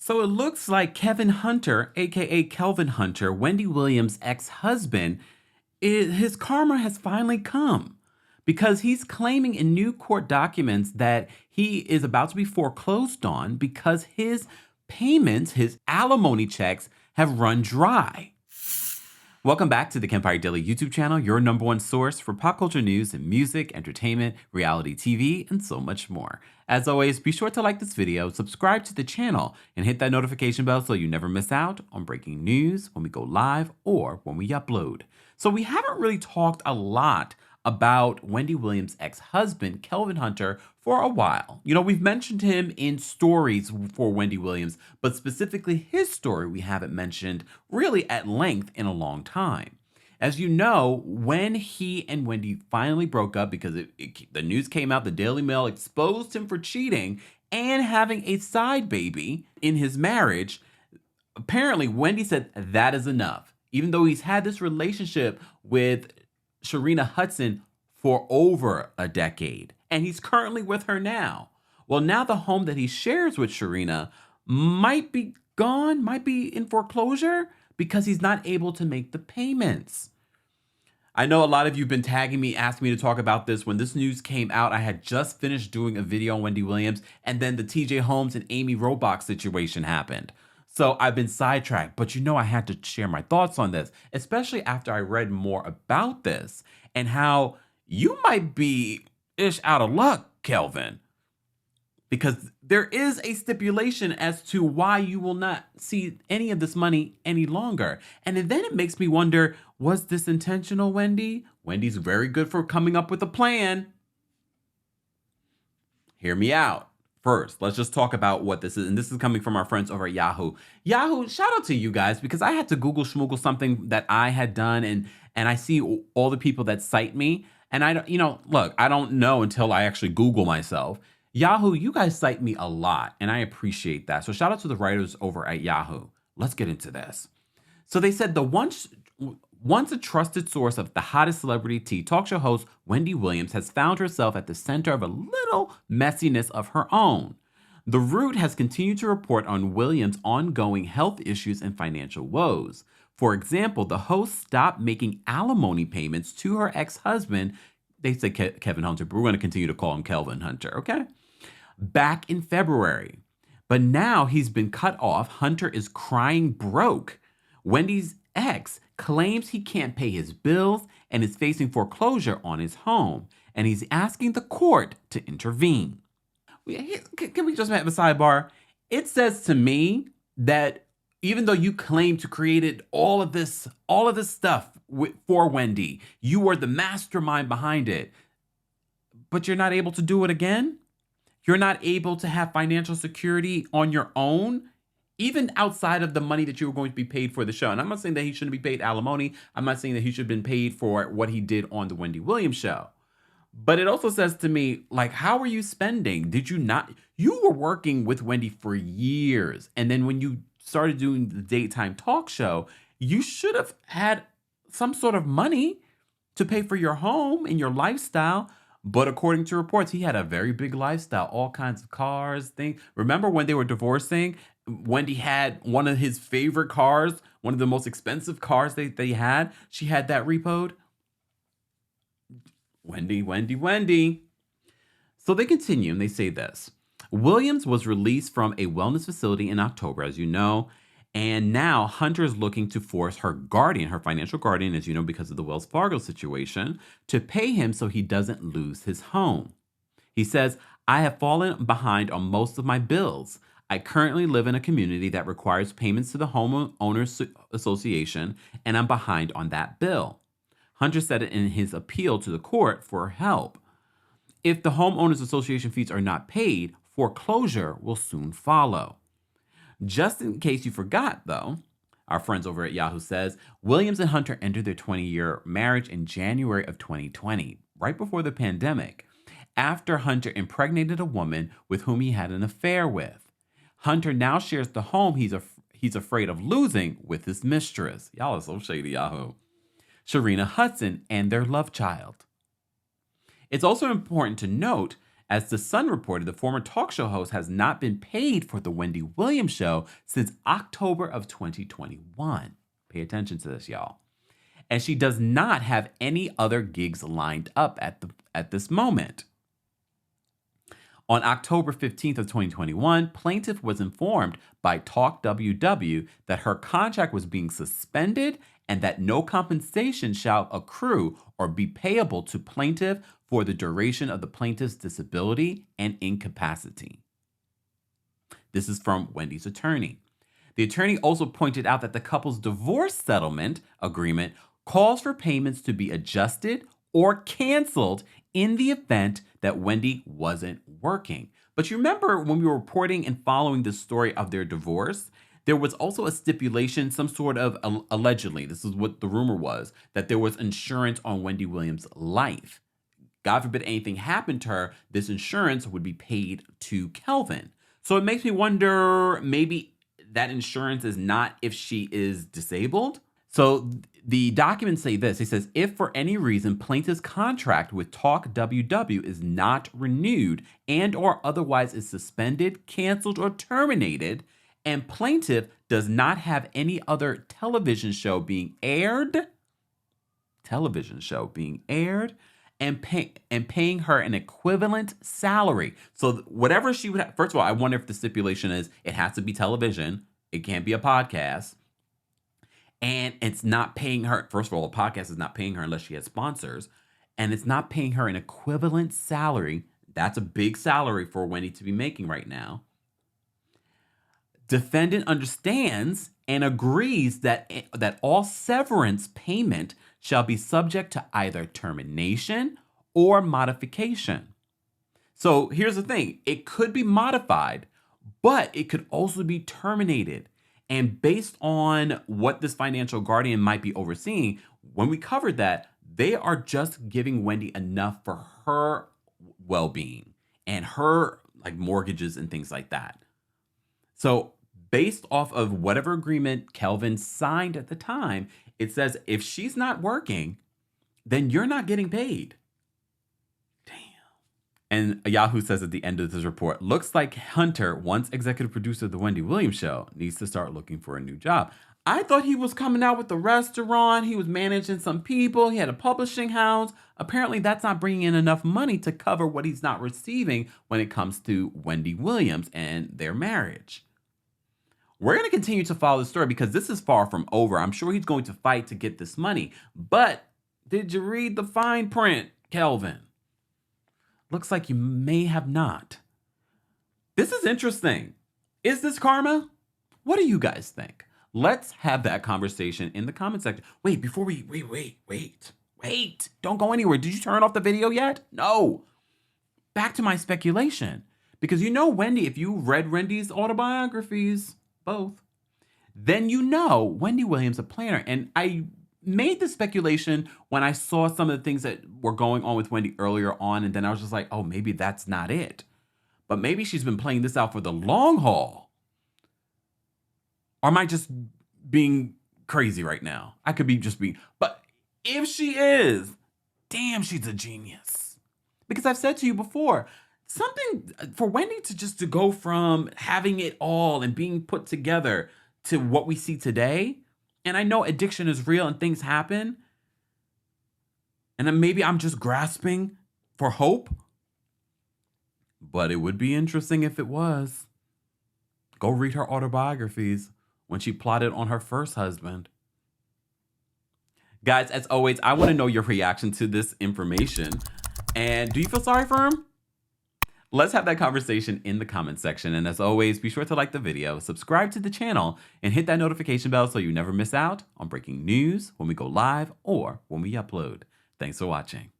So it looks like Kevin Hunter, aka Kelvin Hunter, Wendy Williams' ex-husband, his karma has finally come because he's claiming in new court documents that he is about to be foreclosed on because his payments, his alimony checks, have run dry. Welcome back to the Kempire Daily YouTube channel, your number one source for pop culture news and music, entertainment, reality TV, and so much more. As always, be sure to like this video, subscribe to the channel, and hit that notification bell so you never miss out on breaking news when we go live or when we upload. So we haven't really talked a lot about Wendy Williams' ex-husband, Kelvin Hunter, for a while. You know, we've mentioned him in stories for Wendy Williams, but specifically his story we haven't mentioned really at length in a long time. As you know, when he and Wendy finally broke up because the news came out, the Daily Mail exposed him for cheating and having a side baby in his marriage, apparently Wendy said that is enough. Even though he's had this relationship with Sharina Hudson for over a decade, and he's currently with her now. Well, now the home that he shares with Sharina might be gone, might be in foreclosure because he's not able to make the payments. I know a lot of you have been tagging me, asking me to talk about this. When this news came out, I had just finished doing a video on Wendy Williams, and then the TJ Holmes and Amy Robach situation happened. So I've been sidetracked, but you know I had to share my thoughts on this, especially after I read more about this and how you might be out of luck, Kelvin, because there is a stipulation as to why you will not see any of this money any longer. And then it makes me wonder, was this intentional, Wendy? Wendy's very good for coming up with a plan. Hear me out. First, let's just talk about what this is. And this is coming from our friends over at Yahoo. Yahoo, shout out to you guys, because I had to Google schmoogle something that I had done, and I see all the people that cite me. And I don't, look, I don't know until I actually Google myself. Yahoo, you guys cite me a lot, and I appreciate that. So shout out to the writers over at Yahoo. Let's get into this. So they said once a trusted source of the hottest celebrity tea, talk show host Wendy Williams has found herself at the center of a little messiness of her own. The Root has continued to report on Williams' ongoing health issues and financial woes. For example, the host stopped making alimony payments to her ex-husband. They said Kevin Hunter, but we're going to continue to call him Kelvin Hunter, okay? Back in February. But now he's been cut off. Hunter is crying broke. Wendy's ex claims he can't pay his bills and is facing foreclosure on his home, and he's asking the court to intervene. Can we just have a sidebar? It says to me that even though you claim to created all of this stuff for Wendy, you were the mastermind behind it, but you're not able to do it again? You're not able to have financial security on your own, even outside of the money that you were going to be paid for the show. And I'm not saying that he shouldn't be paid alimony. I'm not saying that he should have been paid for what he did on the Wendy Williams show. But it also says to me, like, how are you spending? Did you not? You were working with Wendy for years. And then when you started doing the daytime talk show, you should have had some sort of money to pay for your home and your lifestyle. But according to reports, he had a very big lifestyle, all kinds of cars, things. Remember when they were divorcing, Wendy had one of his favorite cars, one of the most expensive cars they had. She had that repoed. Wendy. So they continue and they say this. Williams was released from a wellness facility in October, as you know, and now Hunter is looking to force her guardian, her financial guardian, as you know, because of the Wells Fargo situation, to pay him so he doesn't lose his home. He says, I have fallen behind on most of my bills. I currently live in a community that requires payments to the homeowners association, and I'm behind on that bill. Hunter said it in his appeal to the court for help. If the homeowners association fees are not paid, foreclosure will soon follow. Just in case you forgot, though, our friends over at Yahoo says, Williams and Hunter entered their 20-year marriage in January of 2020, right before the pandemic, after Hunter impregnated a woman with whom he had an affair with. Hunter now shares the home he's afraid of losing with his mistress. Y'all are so shady, Yahoo. Sharina Hudson and their love child. It's also important to note, As The Sun reported, the former talk show host has not been paid for the Wendy Williams show since October of 2021. Pay attention to this, y'all. And she does not have any other gigs lined up at this moment. On October 15th of 2021, plaintiff was informed by Talk WW that her contract was being suspended and that no compensation shall accrue or be payable to plaintiff for the duration of the plaintiff's disability and incapacity. This is from Wendy's attorney. The attorney also pointed out that the couple's divorce settlement agreement calls for payments to be adjusted or canceled in the event that Wendy wasn't working. But you remember when we were reporting and following the story of their divorce, there was also a stipulation, some sort of, allegedly, this is what the rumor was, that there was insurance on Wendy Williams' life. God forbid anything happened to her, this insurance would be paid to Kelvin. So it makes me wonder, maybe that insurance is not if she is disabled. So the documents say this. It says, if for any reason plaintiff's contract with Talk WW is not renewed and or otherwise is suspended, canceled, or terminated, and plaintiff does not have any other television show being aired, and paying her an equivalent salary. So whatever she would have, first of all, I wonder if the stipulation is it has to be television. It can't be a podcast. And it's not paying her, first of all, a podcast is not paying her unless she has sponsors. And it's not paying her an equivalent salary. That's a big salary for Wendy to be making right now. Defendant understands and agrees that all severance payment shall be subject to either termination or modification. So here's the thing. It could be modified, but it could also be terminated. And based on what this financial guardian might be overseeing, when we covered that, they are just giving Wendy enough for her well-being and her like mortgages and things like that. So based off of whatever agreement Kelvin signed at the time, it says if she's not working, then you're not getting paid. Damn. And Yahoo says at the end of this report, looks like Hunter, once executive producer of the Wendy Williams show, needs to start looking for a new job. I thought he was coming out with a restaurant. He was managing some people. He had a publishing house. Apparently that's not bringing in enough money to cover what he's not receiving when it comes to Wendy Williams and their marriage. We're going to continue to follow the story because this is far from over. I'm sure he's going to fight to get this money. But did you read the fine print, Kelvin? Looks like you may have not. This is interesting. Is this karma? What do you guys think? Let's have that conversation in the comment section. Wait, before wait. Don't go anywhere. Did you turn off the video yet? No. Back to my speculation. Because you know Wendy, if you read Wendy's autobiographies, both, then you know Wendy Williams a planner. And I made the speculation when I saw some of the things that were going on with Wendy earlier on, and then I was just like, oh, maybe that's not it. But maybe she's been playing this out for the long haul. Or am I just being crazy right now? I could be just being, but if she is, damn, she's a genius. Because I've said to you before, something for Wendy to go from having it all and being put together to what we see today. And I know addiction is real and things happen. And then maybe I'm just grasping for hope. But it would be interesting if it was. Go read her autobiographies when she plotted on her first husband. Guys, as always, I want to know your reaction to this information. And do you feel sorry for him? Let's have that conversation in the comment section. And as always, be sure to like the video, subscribe to the channel, and hit that notification bell so you never miss out on breaking news when we go live or when we upload. Thanks for watching.